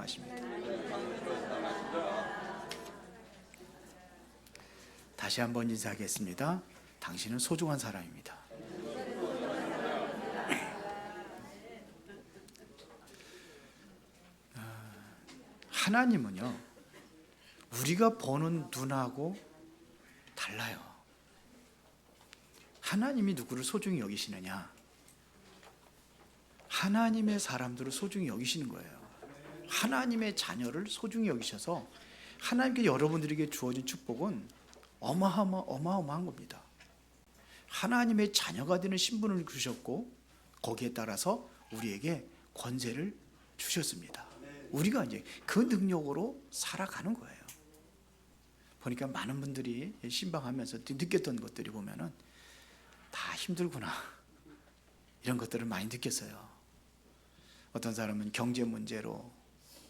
사랑하십니다. 다시 한번 인사하겠습니다. 당신은 소중한 사람입니다. 하나님은요, 우리가 보는 눈하고 달라요. 하나님이 누구를 소중히 여기시느냐? 하나님의 사람들을 소중히 여기시는 거예요. 하나님의 자녀를 소중히 여기셔서 하나님께 여러분들에게 주어진 축복은 어마어마한 겁니다. 하나님의 자녀가 되는 신분을 주셨고 거기에 따라서 우리에게 권세를 주셨습니다. 우리가 이제 그 능력으로 살아가는 거예요. 보니까 많은 분들이 신방하면서 느꼈던 것들이 보면은 다 힘들구나, 이런 것들을 많이 느꼈어요. 어떤 사람은 경제 문제로,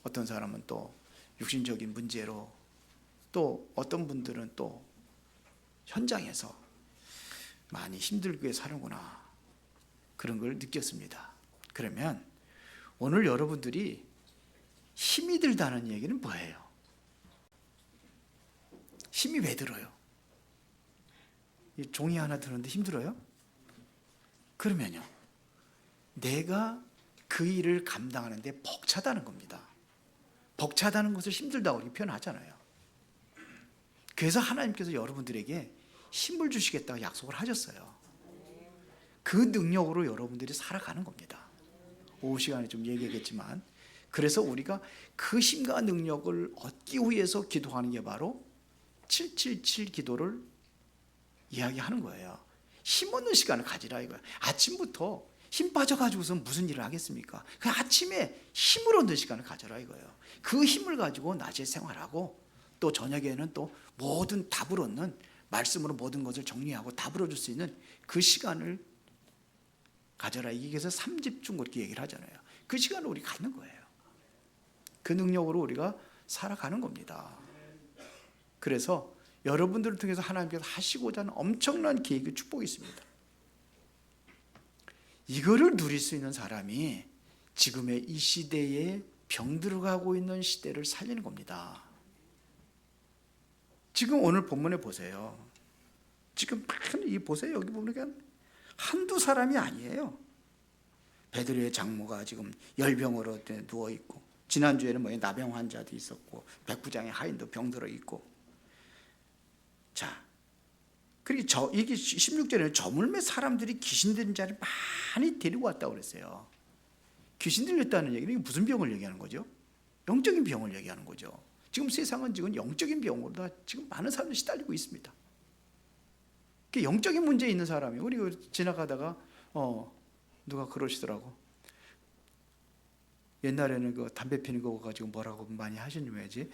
어떤 사람은 또 육신적인 문제로, 또 어떤 분들은 또 현장에서 많이 힘들게 사는구나, 그런 걸 느꼈습니다. 그러면 오늘 여러분들이 힘이 들다는 얘기는 뭐예요? 힘이 왜 들어요? 이 종이 하나 드는데 힘들어요? 그러면요, 내가 그 일을 감당하는데 벅차다는 겁니다. 벅차다는 것을 힘들다고 이렇게 표현하잖아요. 그래서 하나님께서 여러분들에게 힘을 주시겠다고 약속을 하셨어요. 그 능력으로 여러분들이 살아가는 겁니다. 오후 시간에 좀 얘기하겠지만, 그래서 우리가 그 힘과 능력을 얻기 위해서 기도하는 게 바로 777 기도를 이야기하는 거예요. 힘 얻는 시간을 가지라 이거예요. 아침부터 힘 빠져가지고서 무슨 일을 하겠습니까? 그 아침에 힘을 얻는 시간을 가져라 이거예요. 그 힘을 가지고 낮에 생활하고 또 저녁에는 또 모든 답을 얻는, 말씀으로 모든 것을 정리하고 답을 얻을 수 있는 그 시간을 가져라. 이게 그래서 3집중 그렇게 얘기를 하잖아요. 그 시간을 우리 갖는 거예요. 그 능력으로 우리가 살아가는 겁니다. 그래서 여러분들을 통해서 하나님께서 하시고자 하는 엄청난 계획의 축복이 있습니다. 이거를 누릴 수 있는 사람이 지금의 이 시대에 병들어가고 있는 시대를 살리는 겁니다. 지금 오늘 본문에 보세요. 지금 이 보세요. 여기 보니까 한두 사람이 아니에요. 베드로의 장모가 지금 열병으로 누워 있고, 지난주에는 나병 환자도 있었고, 백부장의 하인도 병들어 있고. 자, 그리고 이게 16절에는 저물매 사람들이 귀신 들린 자를 많이 데리고 왔다고 그랬어요. 귀신 들렸다는 얘기는 무슨 병을 얘기하는 거죠? 영적인 병을 얘기하는 거죠. 지금 세상은 지금 영적인 병으로 다 지금 많은 사람들이 시달리고 있습니다. 영적인 문제 있는 사람이, 우리 지나가다가 누가 그러시더라고. 옛날에는 그 담배 피는 거 가지고 뭐라고 많이 하시는 거지.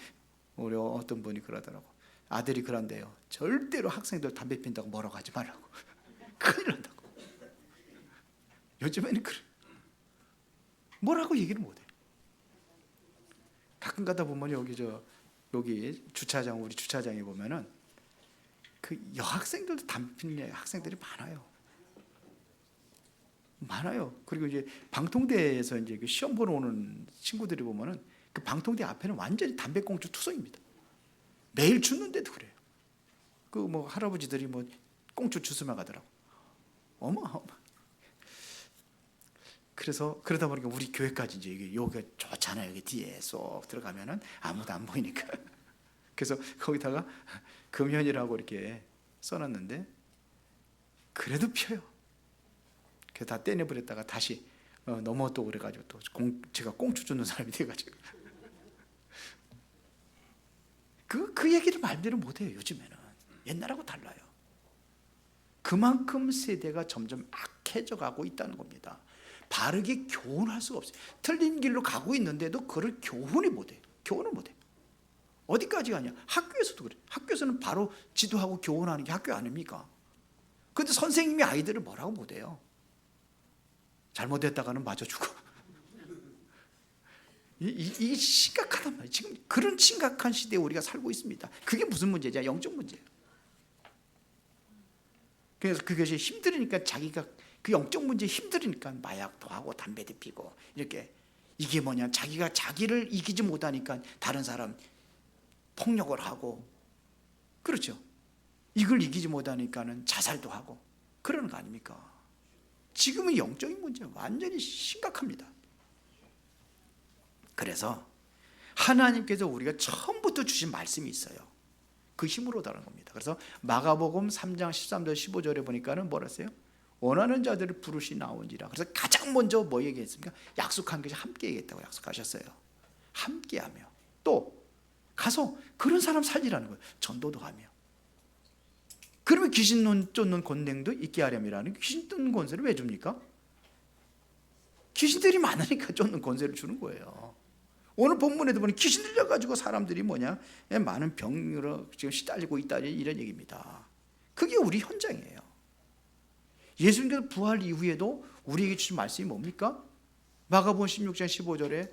우리 어떤 분이 그러더라고. 아들이 그런데요, 절대로 학생들 담배 핀다고 뭐라고 하지 말라고. 큰일 난다고. 요즘에는 그래. 뭐라고 얘기를 못해. 가끔 가다 보면 여기 주차장, 우리 주차장에 보면은 그 여학생들도 담배 피는 학생들이 많아요. 그리고 이제 방통대에서 이제 시험 보러 오는 친구들이 보면은 그 방통대 앞에는 완전히 담배꽁초 투성입니다. 매일 줍는데도 그래요. 그 할아버지들이 꽁초 주스만 가더라고. 어머. 그래서 그러다 보니까 우리 교회까지 이제 여기가 좋잖아요. 여기 뒤에 쏙 들어가면은 아무도 안 보이니까. 그래서 거기다가 금연이라고 이렇게 써놨는데 그래도 피어요. 그래서 다 떼내버렸다가 다시 넘어 또 그래가지고 또 제가 꽁초 줍는 사람이 돼가지고 그 얘기를 말대로 못해요. 요즘에는 옛날하고 달라요. 그만큼 세대가 점점 악해져 가고 있다는 겁니다. 바르게 교훈할 수가 없어요. 틀린 길로 가고 있는데도 그걸 교훈을 못해요. 어디까지 가냐? 학교에서도 그래. 학교에서는 바로 지도하고 교훈하는 게 학교 아닙니까? 그런데 선생님이 아이들을 뭐라고 못해요. 잘못했다가는 맞아주고. 이게 심각하단 말이에요. 지금 그런 심각한 시대에 우리가 살고 있습니다. 그게 무슨 문제냐? 영적 문제예요. 그래서 그것이 힘들으니까 자기가 그 영적 문제에 힘들으니까 마약도 하고 담배도 피고 이렇게 이게 뭐냐, 자기가 자기를 이기지 못하니까 다른 사람 폭력을 하고, 그렇죠. 이걸 이기지 못하니까는 자살도 하고 그러는 거 아닙니까? 지금은 영적인 문제 완전히 심각합니다. 그래서 하나님께서 우리가 처음부터 주신 말씀이 있어요. 그 힘으로 다른 겁니다. 그래서 마가복음 3장 13절 15절에 보니까는 뭐라 했어요? 원하는 자들을 부르시 나온지라. 그래서 가장 먼저 뭐 얘기했습니까? 약속한 것이 함께 하겠다고 약속하셨어요. 함께하며 또 가서 그런 사람 살리라는 거예요. 전도도 하며. 그러면 귀신 쫓는 권능도 있게 하렴이라는, 귀신 쫓는 권세를 왜 줍니까? 귀신들이 많으니까 쫓는 권세를 주는 거예요. 오늘 본문에도 보니 귀신 들려가지고 사람들이 뭐냐, 많은 병으로 지금 시달리고 있다, 이런 얘기입니다. 그게 우리 현장이에요. 예수님께서 부활 이후에도 우리에게 주신 말씀이 뭡니까? 마가복음 16장 15절에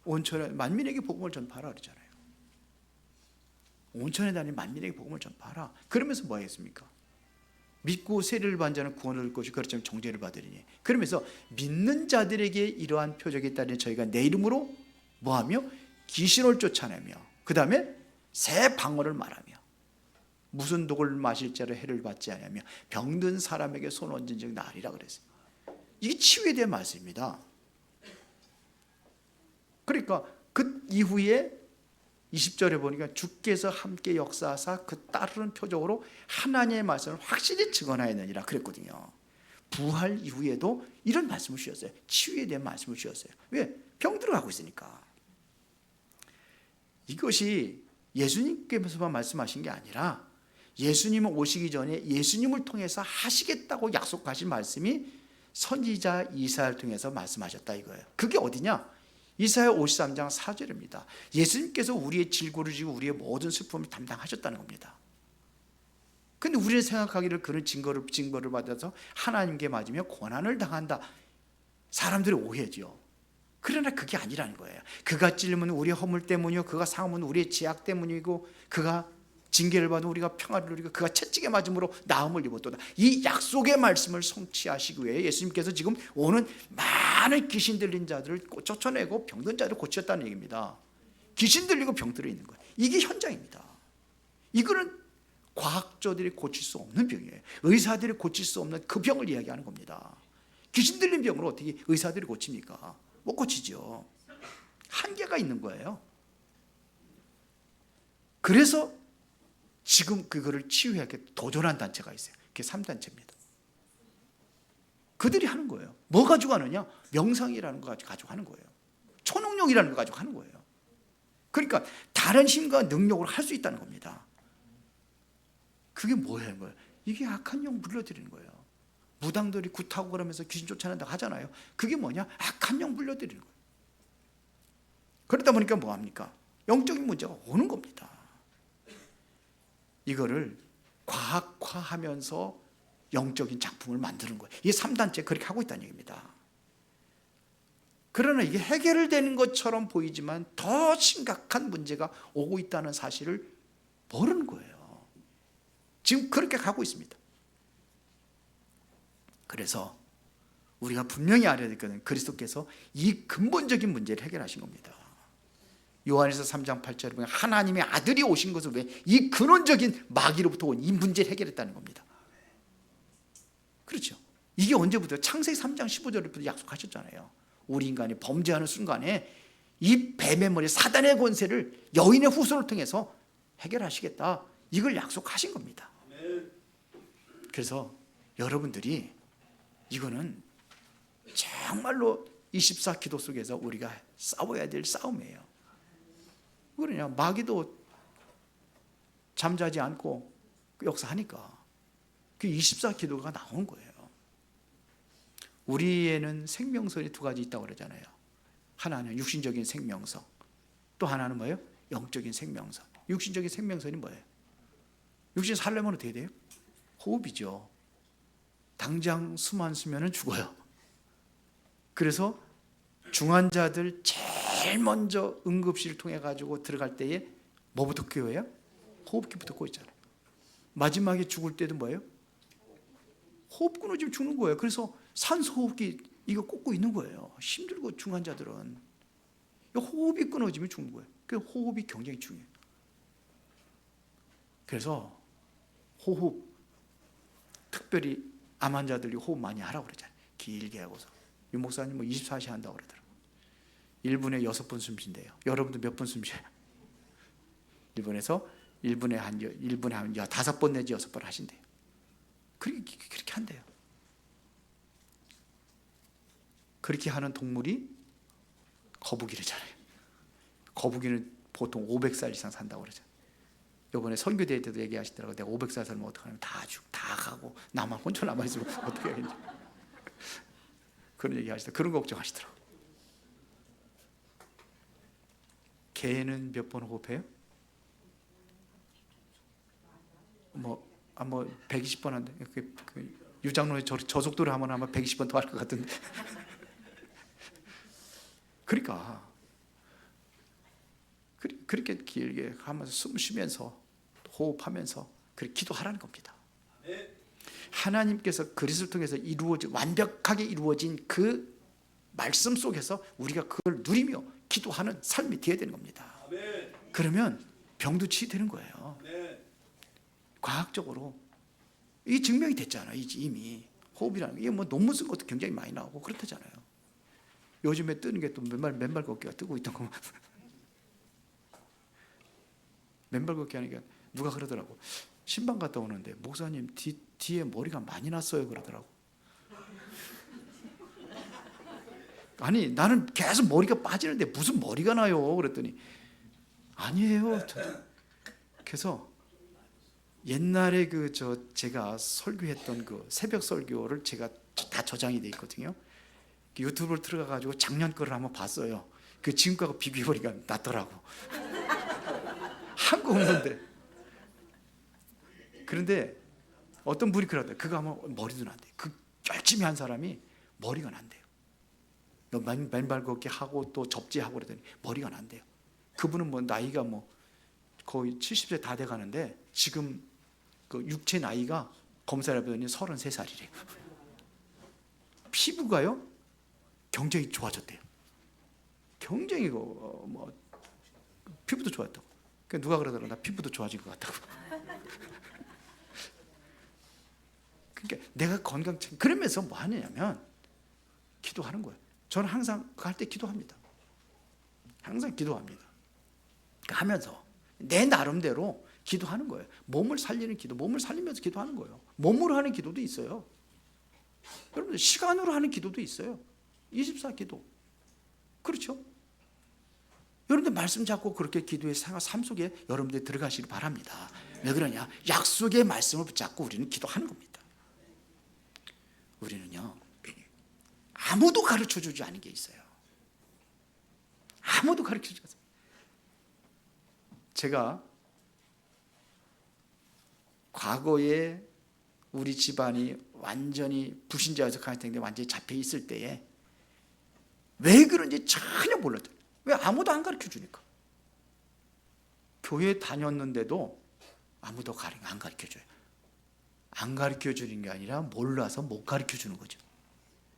온천에 만민에게 복음을 전파하라 그러잖아요. 온천에 다니는 만민에게 복음을 전파하라. 그러면서 뭐 하겠습니까? 믿고 세례를 받은 자는 구원을 얻을 것이고 그렇지 않으면 정죄를 받으리니. 그러면서 믿는 자들에게 이러한 표적이 따르니 저희가 내 이름으로 뭐하며? 귀신을 쫓아내며, 그 다음에 새 방언을 말하며, 무슨 독을 마실 자로 해를 받지 않으며 병든 사람에게 손 얹은 적 나으리라 그랬어요. 이게 치유에 대한 말씀입니다. 그러니까 그 이후에 20절에 보니까 주께서 함께 역사하사 그 따르는 표적으로 하나님의 말씀을 확실히 증언하였느니라 그랬거든요. 부활 이후에도 이런 말씀을 주셨어요. 치유에 대한 말씀을 주셨어요. 왜? 병 들어가고 있으니까. 이것이 예수님께서만 말씀하신 게 아니라 예수님은 오시기 전에 예수님을 통해서 하시겠다고 약속하신 말씀이 선지자 이사야를 통해서 말씀하셨다 이거예요. 그게 어디냐? 이사야 53장 4절입니다. 예수님께서 우리의 질고를 지고 우리의 모든 슬픔을 담당하셨다는 겁니다. 근데 우리는 생각하기를 그런 증거를 받아서 하나님께 맞으며 고난을 당한다. 사람들이 오해죠. 그러나 그게 아니라는 거예요. 그가 찔림은 우리의 허물 때문이요, 그가 상함은 우리의 죄악 때문이고, 그가 징계를 받은 우리가 평화를 누리고, 그가 채찍에 맞음으로 나음을 입었도다. 이 약속의 말씀을 성취하시기 위해 예수님께서 지금 오는 많은 귀신 들린 자들을 쫓아내고 병든 자들을 고쳤다는 얘기입니다. 귀신 들리고 병 들어 있는 거예요. 이게 현장입니다. 이거는 과학자들이 고칠 수 없는 병이에요. 의사들이 고칠 수 없는 그 병을 이야기하는 겁니다. 귀신 들린 병을 어떻게 의사들이 고칩니까? 못 고치죠. 한계가 있는 거예요. 그래서 지금 그거를 치유하게 도전한 단체가 있어요. 그게 3단체입니다. 그들이 하는 거예요. 뭐 가지고 하느냐? 명상이라는 거 가지고 하는 거예요. 초능력이라는 거 가지고 하는 거예요. 그러니까 다른 힘과 능력으로 할 수 있다는 겁니다. 그게 뭐예요? 이게 악한 영 물려드리는 거예요. 무당들이 굿하고 그러면서 귀신 쫓아낸다고 하잖아요. 그게 뭐냐? 악한 영 물려드리는 거예요. 그러다 보니까 뭐합니까? 영적인 문제가 오는 겁니다. 이거를 과학화하면서 영적인 작품을 만드는 거예요. 이 3단체 그렇게 하고 있다는 얘기입니다. 그러나 이게 해결되는 것처럼 보이지만 더 심각한 문제가 오고 있다는 사실을 모르는 거예요. 지금 그렇게 가고 있습니다. 그래서 우리가 분명히 알아야 될 것은 그리스도께서 이 근본적인 문제를 해결하신 겁니다. 요한에서 3장 8절에 보면 하나님의 아들이 오신 것을 왜 이 근원적인 마귀로부터 온 이 문제를 해결했다는 겁니다. 그렇죠. 이게 언제부터? 창세기 3장 15절부터 약속하셨잖아요. 우리 인간이 범죄하는 순간에 이 뱀의 머리 사단의 권세를 여인의 후손을 통해서 해결하시겠다. 이걸 약속하신 겁니다. 그래서 여러분들이 이거는 정말로 24기도 속에서 우리가 싸워야 될 싸움이에요. 그러냐, 마귀도 잠자지 않고 역사하니까 그 24기도가 나온 거예요. 우리에는 생명선이 두 가지 있다고 그러잖아요. 하나는 육신적인 생명선, 또 하나는 뭐예요? 영적인 생명선. 육신적인 생명선이 뭐예요? 육신 살려면 어떻게 돼요? 호흡이죠. 당장 숨 안 쉬면 죽어요. 그래서 중환자들 제일 먼저 응급실을 통해 가지고 들어갈 때에 뭐부터 뀌어요? 호흡기부터 꽂잖아요. 마지막에 죽을 때도 뭐예요? 호흡 끊어지면 죽는 거예요. 그래서 산소 호흡기 이거 꽂고 있는 거예요. 힘들고 중환자들은. 호흡이 끊어지면 죽는 거예요. 그 호흡이 굉장히 중요해요. 그래서 호흡, 특별히 암 환자들이 호흡 많이 하라고 그러잖아요. 길게 하고서. 유 목사님 24시간 한다고 그러더라고요. 1분에 6번 숨 쉰대요. 여러분도 몇 번 숨 쉬어요? 일본에서 1분에 한 5번 내지 6번 하신대요. 그렇게 한대요. 그렇게 하는 동물이 거북이래잖아요. 거북이는 보통 500살 이상 산다고 그러죠. 이번에 선교대회 때도 얘기하시더라고요. 내가 500살 살면 어떡하냐면 다 가고 나만 혼자 남아있으면 어떻게 하겠냐. 그런 얘기 하시더라고요. 그런 걱정하시더라고요. 개는 몇 번 호흡해요? 120번 한대. 유장로에 저 속도로 하면 아마 120번 더 할 것 같은데. 그러니까 그렇게 길게 하면서 숨 쉬면서 호흡하면서 그렇게 기도하라는 겁니다. 하나님께서 그리스도를 통해서 완벽하게 이루어진 그 말씀 속에서 우리가 그걸 누리며 기도하는 삶이 되어야 되는 겁니다. 그러면 병도 치유되는 거예요. 과학적으로 이게 증명이 됐잖아요. 이미 호흡이라는 게 이게 논문 쓴 것도 굉장히 많이 나오고 그렇다잖아요. 요즘에 뜨는 게 또 맨발 걷기가 뜨고 있던 거. 맨발 걷기 하니까 누가 그러더라고. 신방 갔다 오는데 목사님 뒤에 머리가 많이 났어요 그러더라고. 아니 나는 계속 머리가 빠지는데 무슨 머리가 나요 그랬더니 아니에요. 그래서 옛날에 제가 설교했던 그 새벽 설교를 제가 다 저장이 돼 있거든요. 유튜브를 들어가가지고 작년 거를 한번 봤어요. 그 지금 거하고 비교해보니까 낫더라고. 한 거 없는데. 그런데 어떤 분이 그러더라고요. 그거 하면 머리도 난대. 그 열심히 한 사람이 머리가 난대요. 맨발 걷기 하고 또 접지하고 그러더니 머리가 난대요. 그분은 나이가 거의 70세 다 돼가는데 지금 그 육체 나이가 검사를 해보더니 33살이래요. 피부가요 굉장히 좋아졌대요. 굉장히 피부도 좋았다고. 그러니까 누가 그러더라고. 나 피부도 좋아진 것 같다고. 그러니까 내가 그러면서 뭐 하느냐면 기도하는 거예요. 저는 항상 할 때 기도합니다. 항상 기도합니다. 하면서 내 나름대로 기도하는 거예요. 몸을 살리는 기도, 몸을 살리면서 기도하는 거예요. 몸으로 하는 기도도 있어요. 여러분들 시간으로 하는 기도도 있어요. 24 기도. 그렇죠? 여러분들 말씀 잡고 그렇게 기도의 삶 속에 여러분들 들어가시길 바랍니다. 왜 그러냐? 약속의 말씀을 붙잡고 우리는 기도하는 겁니다. 우리는요, 아무도 가르쳐 주지 않은 게 있어요. 아무도 가르쳐 주지 않아요. 제가 과거에 우리 집안이 완전히 불신자여서 가정인데 완전히 잡혀 있을 때에 왜 그런지 전혀 몰랐어요. 왜 아무도 안 가르쳐 주니까. 교회 다녔는데도 아무도 안 가르쳐 줘요. 안 가르쳐 주는 게 아니라 몰라서 못 가르쳐 주는 거죠.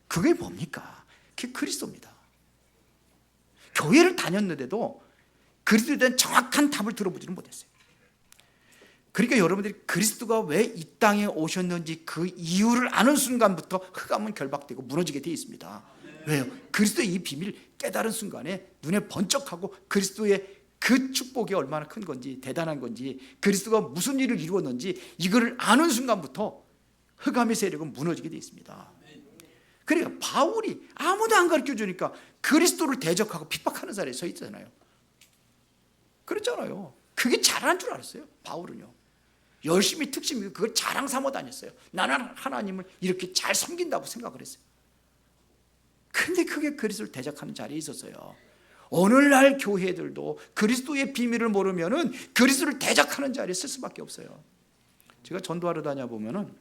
그게 뭡니까? 그게 그리스도입니다. 교회를 다녔는데도 그리스도에 대한 정확한 답을 들어보지는 못했어요. 그러니까 여러분들이 그리스도가 왜 이 땅에 오셨는지 그 이유를 아는 순간부터 흑암은 결박되고 무너지게 되어 있습니다. 왜요? 그리스도의 이 비밀을 깨달은 순간에 눈에 번쩍하고 그리스도의 그 축복이 얼마나 큰 건지 대단한 건지 그리스도가 무슨 일을 이루었는지 이거를 아는 순간부터 흑암의 세력은 무너지게 되어 있습니다. 그러니까 바울이 아무도 안 가르쳐 주니까 그리스도를 대적하고 핍박하는 자리에 서 있잖아요. 그렇잖아요. 그게 잘하는 줄 알았어요. 바울은요. 열심히 특심이 그걸 자랑 삼아 다녔어요. 나는 하나님을 이렇게 잘 섬긴다고 생각을 했어요. 근데 그게 그리스도를 대적하는 자리에 있었어요. 오늘날 교회들도 그리스도의 비밀을 모르면은 그리스도를 대적하는 자리에 쓸 수밖에 없어요. 제가 전도하러 다녀보면은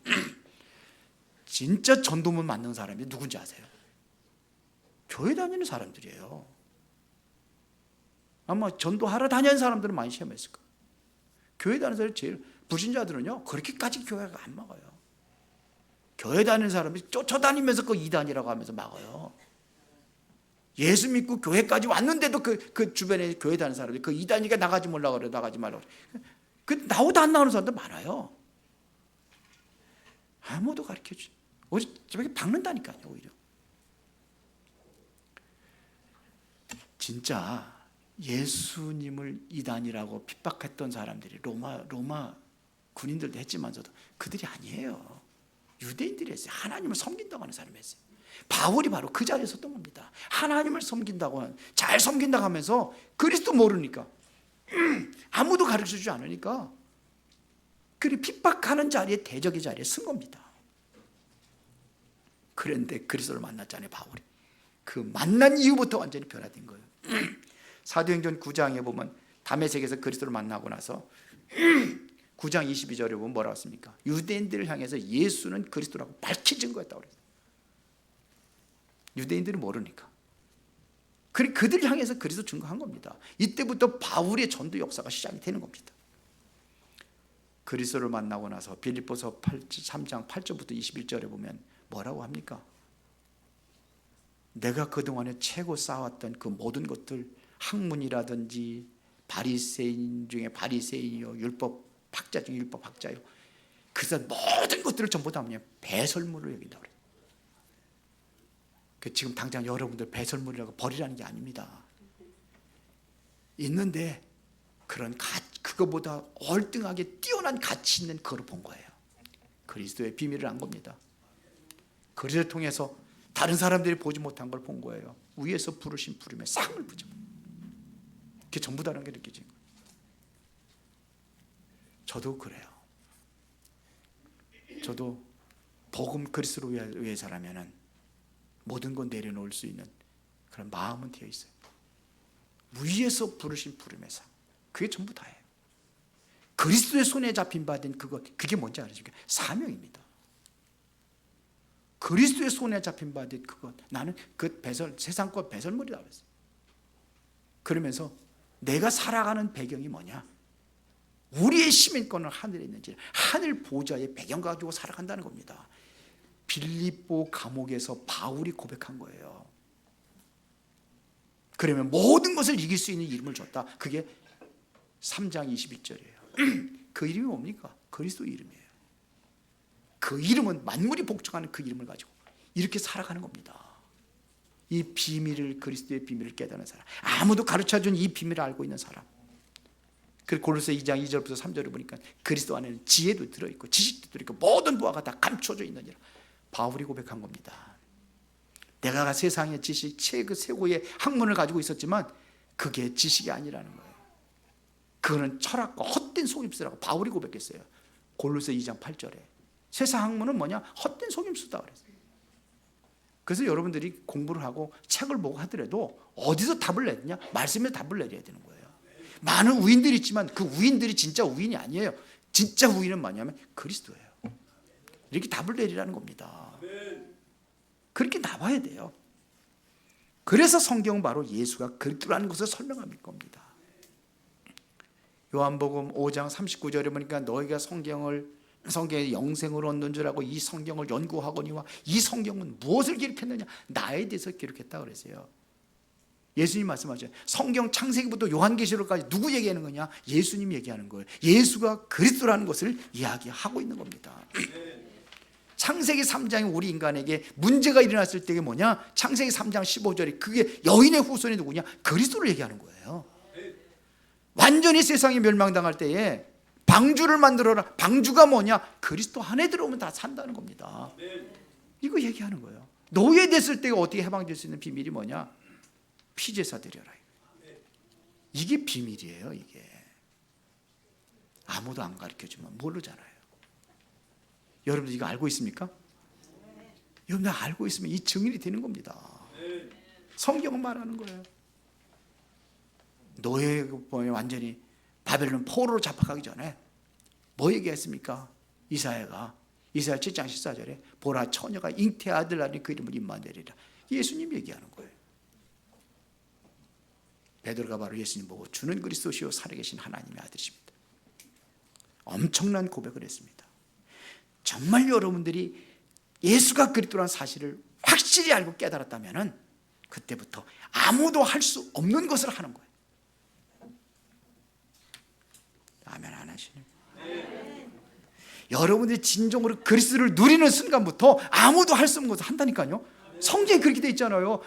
진짜 전도문 맞는 사람이 누군지 아세요? 교회 다니는 사람들이에요. 아마 전도하러 다니는 사람들은 많이 시험했을 거예요. 교회 다니는 사람이 제일 불신자들은요 그렇게까지 교회가 안 막아요. 교회 다니는 사람이 쫓아다니면서 그 이단이라고 하면서 막아요. 예수 믿고 교회까지 왔는데도 그 주변에 교회 다니는 사람들이 그 이단이가 나가지 말라고 그래, 나가지 말라고 그래. 그 나오다 안 나오는 사람도 많아요. 아무도 가르쳐주지. 오히려 저렇게 박는다니까요. 오히려. 진짜 예수님을 이단이라고 핍박했던 사람들이 로마 군인들도 했지만서도 그들이 아니에요. 유대인들이 했어요. 하나님을 섬긴다고 하는 사람이 했어요. 바울이 바로 그 자리에 섰던 겁니다. 하나님을 섬긴다고, 잘 섬긴다고 하면서 그리스도 모르니까, 아무도 가르쳐주지 않으니까 그리 핍박하는 자리에, 대적의 자리에 쓴 겁니다. 그런데 그리스도를 만났잖아요. 바울이 그 만난 이후부터 완전히 변화된 거예요. 사도행전 9장에 보면 다메섹에서 그리스도를 만나고 나서 9장 22절에 보면 뭐라고 했습니까? 유대인들을 향해서 예수는 그리스도라고 밝히 증거했다고 그랬어요. 유대인들이 모르니까. 그들을 향해서 그리스도 증거한 겁니다. 이때부터 바울의 전도 역사가 시작이 되는 겁니다. 그리스도를 만나고 나서 빌립보서 3장 8절부터 21절에 보면 뭐라고 합니까? 내가 그동안에 최고 쌓아왔던 그 모든 것들, 학문이라든지 바리새인 중에 바리새인이요, 율법 학자 중에 율법 학자요, 그래서 모든 것들을 전부 다 그냥 배설물로 여긴다고 그래요. 지금 당장 여러분들 배설물이라고 버리라는 게 아닙니다. 있는데 그거보다 월등하게 뛰어난 가치 있는 그걸 본 거예요. 그리스도의 비밀을 안 겁니다. 그리스도를 통해서 다른 사람들이 보지 못한 걸 본 거예요. 위에서 부르신 부름에 상을 보죠. 그게 전부 다른 게 느껴진 거예요. 저도 그래요. 저도 복음 그리스도를 위해서라면은 모든 건 내려놓을 수 있는 그런 마음은 되어 있어요. 위에서 부르신 부름의 상, 그게 전부 다예요. 그리스도의 손에 잡힌 바 된 그게 뭔지 아십니까? 사명입니다. 그리스도의 손에 잡힌 바 된 그것, 나는 그 세상 것 배설물이라고 그랬어요. 그러면서 내가 살아가는 배경이 뭐냐? 우리의 시민권은 하늘에 있는지, 하늘 보좌의 배경 가지고 살아간다는 겁니다. 빌립보 감옥에서 바울이 고백한 거예요. 그러면 모든 것을 이길 수 있는 이름을 줬다. 그게 3장 21절이에요. 그 이름이 뭡니까? 그리스도 이름이에요. 그 이름은 만물이 복종하는 그 이름을 가지고 이렇게 살아가는 겁니다. 이 비밀을, 그리스도의 비밀을 깨닫는 사람, 아무도 가르쳐준 이 비밀을 알고 있는 사람. 그리고 골로새 2장 2절부터 3절을 보니까 그리스도 안에는 지혜도 들어있고 지식도 들어있고 모든 부하가 다 감춰져 있느니라. 바울이 고백한 겁니다. 내가 세상의 지식, 최고의 학문을 가지고 있었지만 그게 지식이 아니라는 거예요. 그거는 철학과 헛된 속임수라고 바울이 고백했어요. 골로새 2장 8절에 세상 학문은 뭐냐? 헛된 속임수다 그랬어요. 그래서 여러분들이 공부를 하고 책을 보고 하더라도 어디서 답을 내느냐? 말씀에서 답을 내려야 되는 거예요. 많은 우인들이 있지만 그 우인들이 진짜 우인이 아니에요. 진짜 우인은 뭐냐면 그리스도예요. 이렇게 답을 내리라는 겁니다. 그렇게 나와야 돼요. 그래서 성경은 바로 예수가 그리스도라는 것을 설명할 겁니다. 요한복음 5장 39절에 보니까 너희가 성경의 영생을 얻는 줄 알고 이 성경을 연구하거니와 이 성경은 무엇을 기록했느냐? 나에 대해서 기록했다 그랬어요. 예수님 말씀하죠. 성경 창세기부터 요한계시록까지 누구 얘기하는 거냐? 예수님 얘기하는 거예요. 예수가 그리스도라는 것을 이야기하고 있는 겁니다. 창세기 3장이 우리 인간에게 문제가 일어났을 때가 뭐냐? 창세기 3장 15절이 그게 여인의 후손이 누구냐? 그리스도를 얘기하는 거예요. 완전히 세상이 멸망당할 때에 방주를 만들어라. 방주가 뭐냐? 그리스도 안에 들어오면 다 산다는 겁니다. 이거 얘기하는 거예요. 노예됐을 때가 어떻게 해방될 수 있는 비밀이 뭐냐? 피제사 드려라. 이게 비밀이에요. 이게 아무도 안 가르쳐주면 모르잖아요. 여러분들 이거 알고 있습니까? 여러분들 알고 있으면 이 증인이 되는 겁니다. 성경은 말하는 거예요. 노예 완전히 바벨론 포로로 잡혀가기 전에 뭐 얘기했습니까? 이사야 7장 14절에 보라 처녀가 잉태 아들 낳으니 그 이름을 임마누엘이라. 예수님 얘기하는 거예요. 베드로가 바로 예수님 보고 주는 그리스도시요 살아계신 하나님의 아들이십니다. 엄청난 고백을 했습니다. 정말 여러분들이 예수가 그리스도라는 사실을 확실히 알고 깨달았다면 그때부터 아무도 할 수 없는 것을 하는 거예요. 아멘 안 하시네. 여러분들이 진정으로 그리스도를 누리는 순간부터 아무도 할 수 없는 것을 한다니까요. 성경에 그렇게 돼 있잖아요.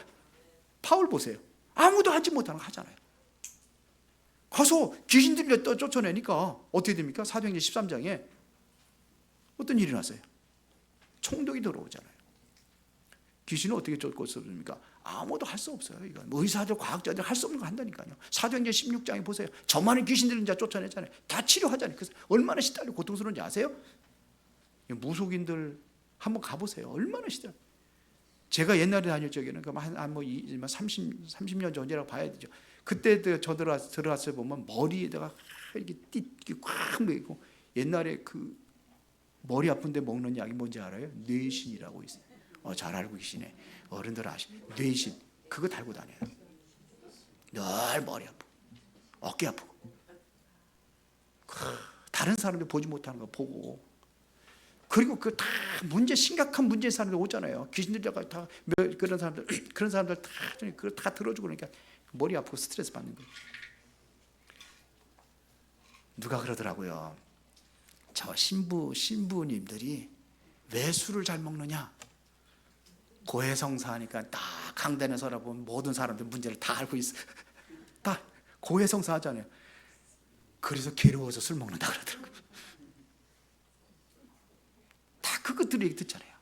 바울 보세요. 아무도 하지 못하는 거 하잖아요. 가서 귀신들이 쫓아내니까 어떻게 됩니까? 사도행전 13장에 어떤 일이 났어요? 총독이 들어오잖아요. 귀신은 어떻게 쫓습니까? 아무도 할 수 없어요. 이건 뭐 의사들, 과학자들 할 수 없는 거 한다니까요. 사도행전 16장에 보세요. 저 많은 귀신들을 이제 쫓아내잖아요. 다 치료하잖아요. 그래서 얼마나 시달리고 고통스러운지 아세요? 무속인들 한번 가보세요. 얼마나 시달려. 제가 옛날에 다닐 적에는 한 30년 전이라고 봐야 되죠. 그때 저 들어갔을 때 보면 머리에다가 이렇게 띠 꽉 매고, 옛날에 그 머리 아픈데 먹는 약이 뭔지 알아요? 뇌신이라고 있어요. 잘 알고 계시네. 어른들 뇌신 그거 달고 다녀요. 늘 머리 아프고 어깨 아프고, 다른 사람들 보지 못하는 거 보고, 그리고 그 다 심각한 문제 사람들 오잖아요. 귀신들과 다 그런 사람들 다 들어주고, 그러니까 머리 아프고 스트레스 받는 거예요. 누가 그러더라고요. 저 신부님들이 왜 술을 잘 먹느냐? 고해성사하니까 딱 강단에 서라보면 모든 사람들 문제를 다 알고 있어. 다 고해성사하잖아요. 그래서 괴로워서 술 먹는다 그러더라고요. 다 그것들 얘기 듣잖아요.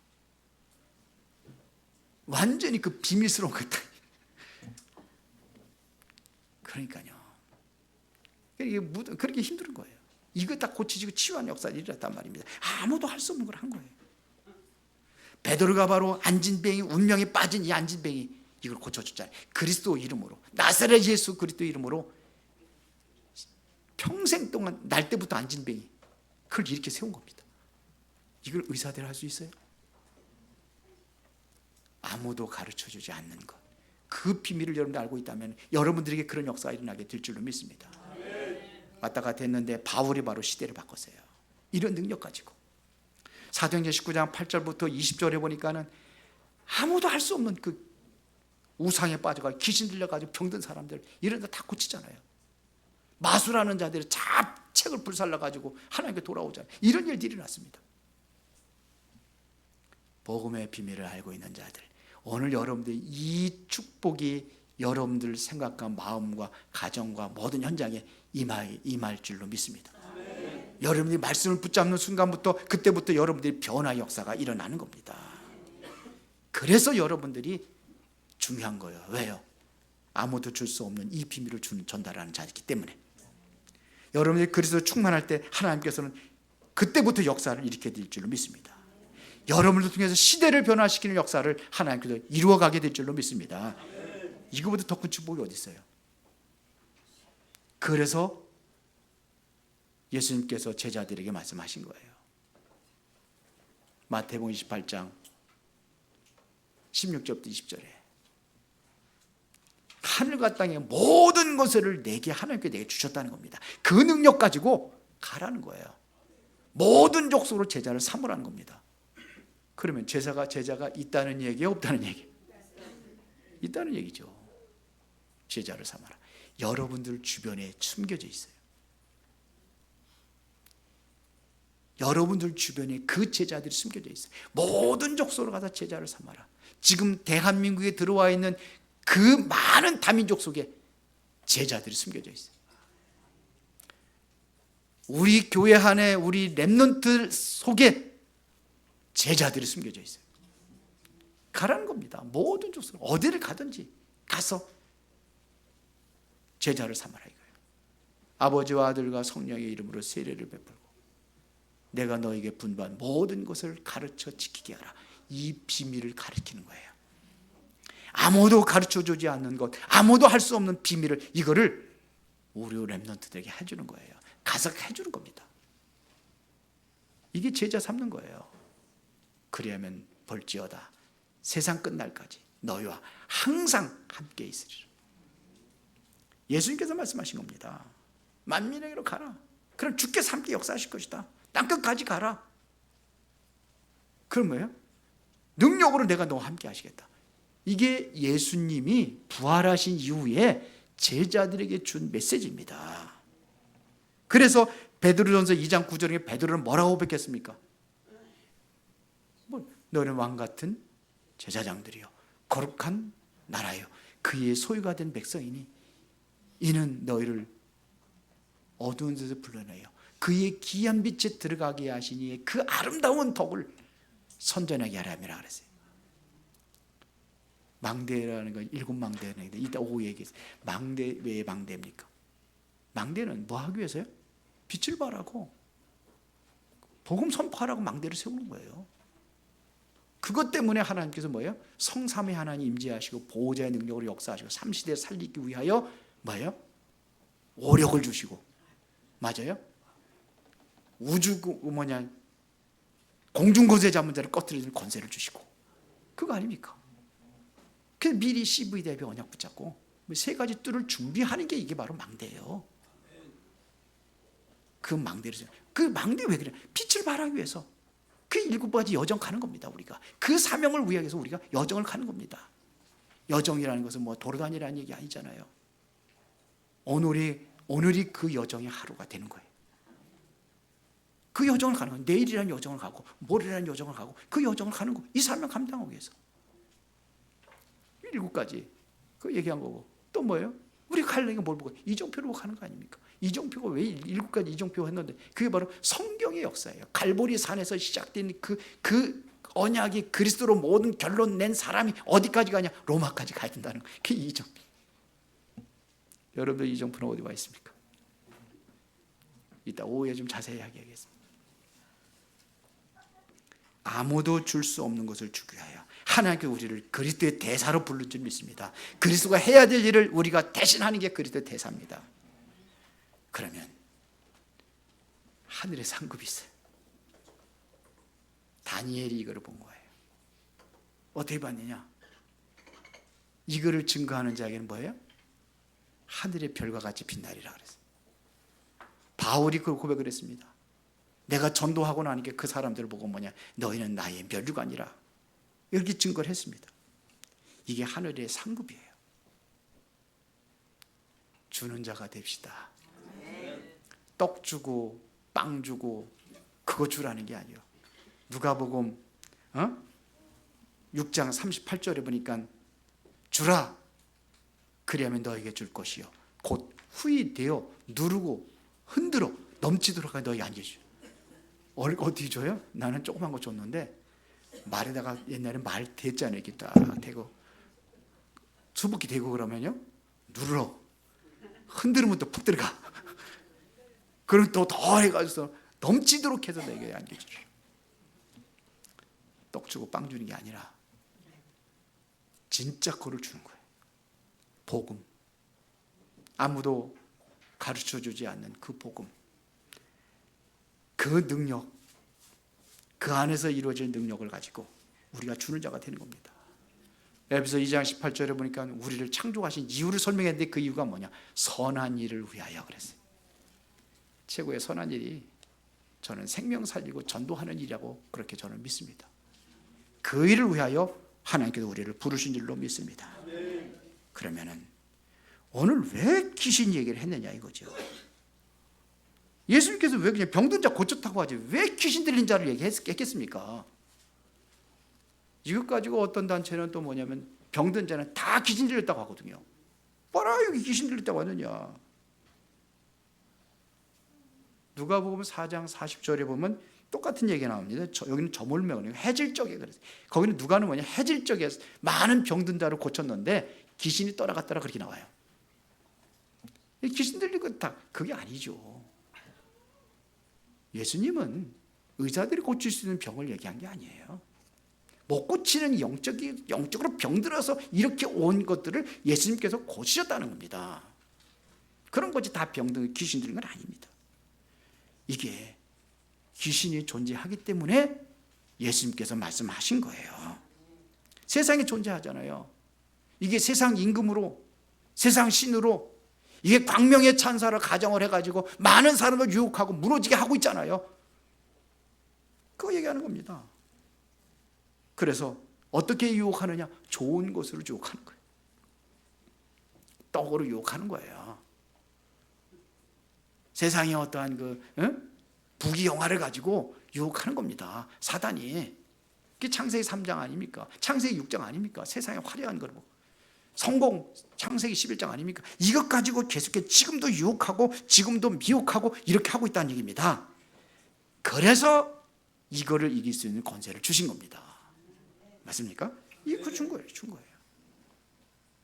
완전히 그 비밀스러운 것들. 그러니까요. 이게 그렇게 힘든 거예요. 이거 다 고치지고 치유한 역사가 일어났단 말입니다. 아무도 할 수 없는 걸 한 거예요. 베드로가 바로 안진뱅이, 운명에 빠진 이 안진뱅이, 이걸 고쳐줬잖아요. 그리스도 이름으로, 나사렛 예수 그리스도 이름으로 평생 동안 날 때부터 안진뱅이, 그걸 이렇게 세운 겁니다. 이걸 의사들 할 수 있어요? 아무도 가르쳐주지 않는 것, 그 비밀을 여러분들 알고 있다면 여러분들에게 그런 역사가 일어나게 될 줄로 믿습니다. 왔다가 됐는데 바울이 바로 시대를 바꿨어요. 이런 능력 가지고. 사도행전 19장 8절부터 20절에 보니까는 아무도 할 수 없는 그 우상에 빠져가지고 귀신 들려가지고 병든 사람들 이런 데 다 고치잖아요. 마술하는 자들이 책을 불살라가지고 하나님께 돌아오잖아요. 이런 일들이 일어났습니다. 복음의 비밀을 알고 있는 자들, 오늘 여러분들 이 축복이 여러분들 생각과 마음과 가정과 모든 현장에 임할 줄로 믿습니다. 여러분들이 말씀을 붙잡는 순간부터, 그때부터 여러분들이 변화 역사가 일어나는 겁니다. 그래서 여러분들이 중요한 거예요. 왜요? 아무도 줄 수 없는 이 비밀을 전달하는 자이기 때문에. 여러분들이 그리스도 충만할 때 하나님께서는 그때부터 역사를 일으켜 드릴 줄로 믿습니다. 여러분들 통해서 시대를 변화시키는 역사를 하나님께서 이루어가게 될 줄로 믿습니다. 이거보다 더 큰 축복이 어디 있어요? 그래서 예수님께서 제자들에게 말씀하신 거예요. 마태복음 28장 16절부터 20절에 하늘과 땅의 모든 것을 하나님께 내게 주셨다는 겁니다. 그 능력 가지고 가라는 거예요. 모든 족속으로 제자를 삼으라는 겁니다. 그러면 제자가 있다는 얘기예요, 없다는 얘기예요? 있다는 얘기죠. 제자를 삼아라. 여러분들 주변에 숨겨져 있어요. 여러분들 주변에 그 제자들이 숨겨져 있어요. 모든 족속으로 가서 제자를 삼아라. 지금 대한민국에 들어와 있는 그 많은 다민족 속에 제자들이 숨겨져 있어요. 우리 교회 안에, 우리 렘넌트 속에 제자들이 숨겨져 있어요. 가라는 겁니다. 모든 족속, 어디를 가든지 가서 제자를 삼아라 이거예요. 아버지와 아들과 성령의 이름으로 세례를 베풀고 내가 너에게 분부한 모든 것을 가르쳐 지키게 하라. 이 비밀을 가르치는 거예요. 아무도 가르쳐주지 않는 것, 아무도 할 수 없는 비밀을, 이거를 우리 렘넌트들에게 해주는 거예요. 가서 해주는 겁니다. 이게 제자 삼는 거예요. 그리하면 볼지어다 세상 끝날까지 너희와 항상 함께 있으리라. 예수님께서 말씀하신 겁니다. 만민에게로 가라. 그럼 주께서 함께 역사하실 것이다. 땅끝까지 그럼 뭐예요? 능력으로 내가 너와 함께 하시겠다. 이게 예수님이 부활하신 이후에 제자들에게 준 메시지입니다. 그래서 베드로전서 2장 9절에 베드로는 뭐라고 고백했습니까? 너는 왕 같은 제사장들이요 거룩한 나라요 그의 소유가 된 백성이니 이는 너희를 어두운 데서 불러내요 그의 귀한 빛에 들어가게 하시니 그 아름다운 덕을 선전하게 하라며 그랬어요. 망대라는 건 일곱 망대는 이따 오후 얘기했어요. 망대 왜 망대입니까? 망대는 뭐 하기 위해서요? 빛을 발하고 복음 선포하라고 망대를 세우는 거예요. 그것 때문에 하나님께서 뭐예요? 성삼위 하나님 임재하시고 보호자의 능력으로 역사하시고 삼시대 살리기 위하여 뭐예요? 오력을 주시고 맞아요? 우주 뭐냐 공중거세 잡는 자를 꺼뜨리는 권세를 주시고 그거 아닙니까? 그래서 미리 CV 대비 언약 붙잡고 세 가지 뜰을 준비하는 게 이게 바로 망대예요. 그 망대 왜 그래? 빛을 발하기 위해서 그 일곱 가지 여정 가는 겁니다. 우리가 그 사명을 위해서 우리가 여정을 가는 겁니다. 여정이라는 것은 뭐 돌아다니라는 얘기 아니잖아요. 오늘이 그 여정의 하루가 되는 거예요. 그 여정을 가는 거예요. 내일이라는 여정을 가고 모레라는 여정을 가고 그 여정을 가는 거. 이 사명 감당하기 위해서. 일곱 가지 그 얘기한 거고 또 뭐예요? 우리가 가려니까 뭘 보고 이정표로 가는 거 아닙니까? 이정표가 왜 일곱 가지 이정표가 했는데 그게 바로 성경의 역사예요. 갈보리 산에서 시작된 그 언약이 그리스도로 모든 결론 낸 사람이 어디까지 가냐? 로마까지 가야 된다는 거예요. 그게 이정표. 여러분들 이정표는 어디 와 있습니까? 이따 오후에 좀 자세히 이야기하겠습니다. 아무도 줄 수 없는 것을 주기 위하여 하나님께 우리를 그리스도의 대사로 부른 줄 믿습니다. 그리스도가 해야 될 일을 우리가 대신하는 게 그리스도의 대사입니다. 그러면 하늘에 상급이 있어요. 다니엘이 이거를 본 거예요. 어떻게 봤느냐? 이거를 증거하는 자에게는 뭐예요? 하늘의 별과 같이 빛나리라 그랬어요. 바울이 그 고백을 했습니다. 내가 전도하고 나니까 그 사람들을 보고 뭐냐? 너희는 나의 면류관이라. 이렇게 증거를 했습니다. 이게 하늘의 상급이에요. 주는 자가 됩시다. 떡 주고 빵 주고 그거 주라는 게 아니에요. 누가복음 6장 38절에 보니까 주라 그리하면 너에게 줄 것이요 곧 후히 되어 누르고 흔들어 넘치도록 너에게 안겨줘. 어떻게 줘요? 나는 조그만 거 줬는데 말에다가 옛날에 말 대잖아요. 이렇게 딱 대고 수북히 대고 그러면요 누르러 흔들으면 또 푹 들어가. 그럼 또 더 해가지고 넘치도록 해서 내게 안겨주죠. 떡 주고 빵 주는 게 아니라 진짜 그걸 주는 거예요. 복음. 아무도 가르쳐주지 않는 그 복음. 그 능력, 그 안에서 이루어질 능력을 가지고 우리가 주는 자가 되는 겁니다. 에베소 2장 18절에 보니까 우리를 창조하신 이유를 설명했는데 그 이유가 뭐냐? 선한 일을 위하여 그랬어요. 최고의 선한 일이 저는 생명 살리고 전도하는 일이라고 그렇게 저는 믿습니다. 그 일을 위하여 하나님께서 우리를 부르신 줄로 믿습니다. 그러면은 오늘 왜 귀신 얘기를 했느냐 이거죠. 예수님께서 왜 그냥 병든 자 고쳤다고 하지 왜 귀신 들린 자를 얘기했겠습니까? 이것 가지고 어떤 단체는 또 뭐냐면 병든 자는 다 귀신 들렸다고 하거든요. 봐라 여기 귀신 들렸다고 하느냐. 누가복음 4장 40절에 보면 똑같은 얘기가 나옵니다. 여기는 저물매거든요. 해질적에 그랬어요. 거기는 누가는 뭐냐 해질적에 많은 병든 자를 고쳤는데 귀신이 떠나갔더라 그렇게 나와요. 귀신 들린 건 다 그게 아니죠. 예수님은 의사들이 고칠 수 있는 병을 얘기한 게 아니에요. 못 고치는 영적으로 병들어서 이렇게 온 것들을 예수님께서 고치셨다는 겁니다. 그런 것이 다 병든 귀신 들린 건 아닙니다. 이게 귀신이 존재하기 때문에 예수님께서 말씀하신 거예요. 세상에 존재하잖아요. 이게 세상 임금으로 세상 신으로 이게 광명의 찬사를 가정을 해가지고 많은 사람을 유혹하고 무너지게 하고 있잖아요. 그거 얘기하는 겁니다. 그래서 어떻게 유혹하느냐? 좋은 것으로 유혹하는 거예요. 떡으로 유혹하는 거예요. 세상의 어떠한 부귀영화를 가지고 유혹하는 겁니다. 사단이. 그게 창세기 3장 아닙니까? 창세기 6장 아닙니까? 세상의 화려한 걸 보고. 성공, 창세기 11장 아닙니까? 이것 가지고 계속해서 지금도 유혹하고 지금도 미혹하고 이렇게 하고 있다는 얘기입니다. 그래서 이거를 이길 수 있는 권세를 주신 겁니다. 맞습니까? 이거 준 거예요. 준 거예요.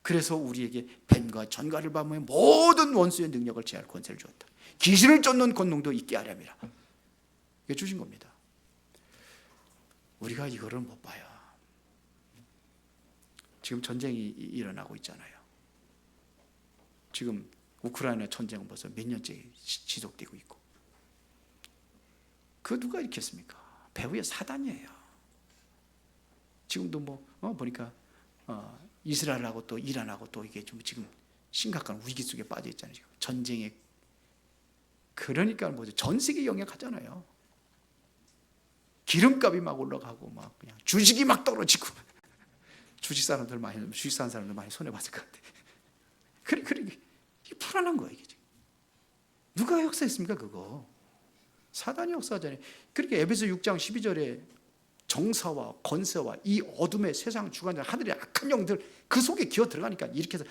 그래서 우리에게 뱀과 전갈을 밤에 모든 원수의 능력을 제할 권세를 주었다. 귀신을 쫓는 권능도 있게 하려니라. 이게 주신 겁니다. 우리가 이거를 못 봐요. 지금 전쟁이 일어나고 있잖아요. 지금 우크라이나 전쟁은 벌써 몇 년째 지속되고 있고. 그 누가 일으켰습니까? 배후의 사단이에요. 지금도 보니까 이스라엘하고 또 이란하고 또 이게 좀 지금 심각한 위기 속에 빠져 있잖아요. 지금 전쟁에. 그러니까 뭐죠? 전 세계 영향하잖아요. 기름값이 막 올라가고 막 그냥 주식이 막 떨어지고. 주식 사는 사람들 많이 손해 봤을 것 같아. 그래 이게 불안한 거예요, 이게 지금. 누가 역사했습니까, 그거? 사단이 역사하잖아요. 그러니까 에베소 6장 12절에 정사와 권세와 이 어둠의 세상 주관자 하늘의 악한 영들 그 속에 기어 들어가니까 이렇게 해서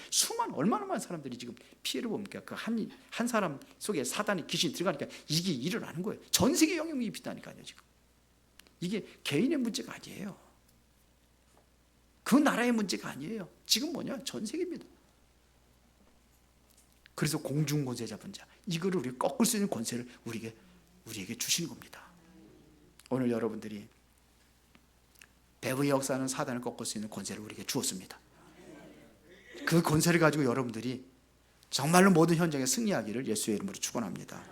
얼마나 많은 사람들이 지금 피해를 봅니까? 그 한 사람 속에 사단이 귀신이 들어가니까 이게 일어나는 거예요. 전 세계 영향이 입히다니까요, 지금. 이게 개인의 문제가 아니에요. 그 나라의 문제가 아니에요. 지금 뭐냐? 전 세계입니다. 그래서 공중 권세 잡은 자, 이거를 우리 꺾을 수 있는 권세를 우리에게 주신 겁니다. 오늘 여러분들이 배후의 역사는 사단을 꺾을 수 있는 권세를 우리에게 주었습니다. 그 권세를 가지고 여러분들이 정말로 모든 현장에 승리하기를 예수의 이름으로 축원합니다.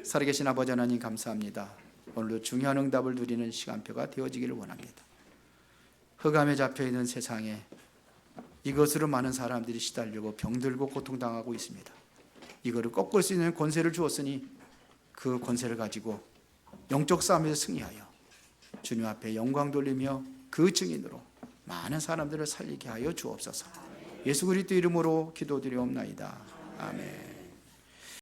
살아계신 아버지 하나님 감사합니다. 오늘도 중요한 응답을 누리는 시간표가 되어지기를 원합니다. 흑암에 잡혀있는 세상에 이것으로 많은 사람들이 시달리고 병들고 고통당하고 있습니다. 이거를 꺾을 수 있는 권세를 주었으니 그 권세를 가지고 영적 싸움에서 승리하여 주님 앞에 영광 돌리며 그 증인으로 많은 사람들을 살리게 하여 주옵소서. 예수 그리스도 이름으로 기도드리옵나이다. 아멘.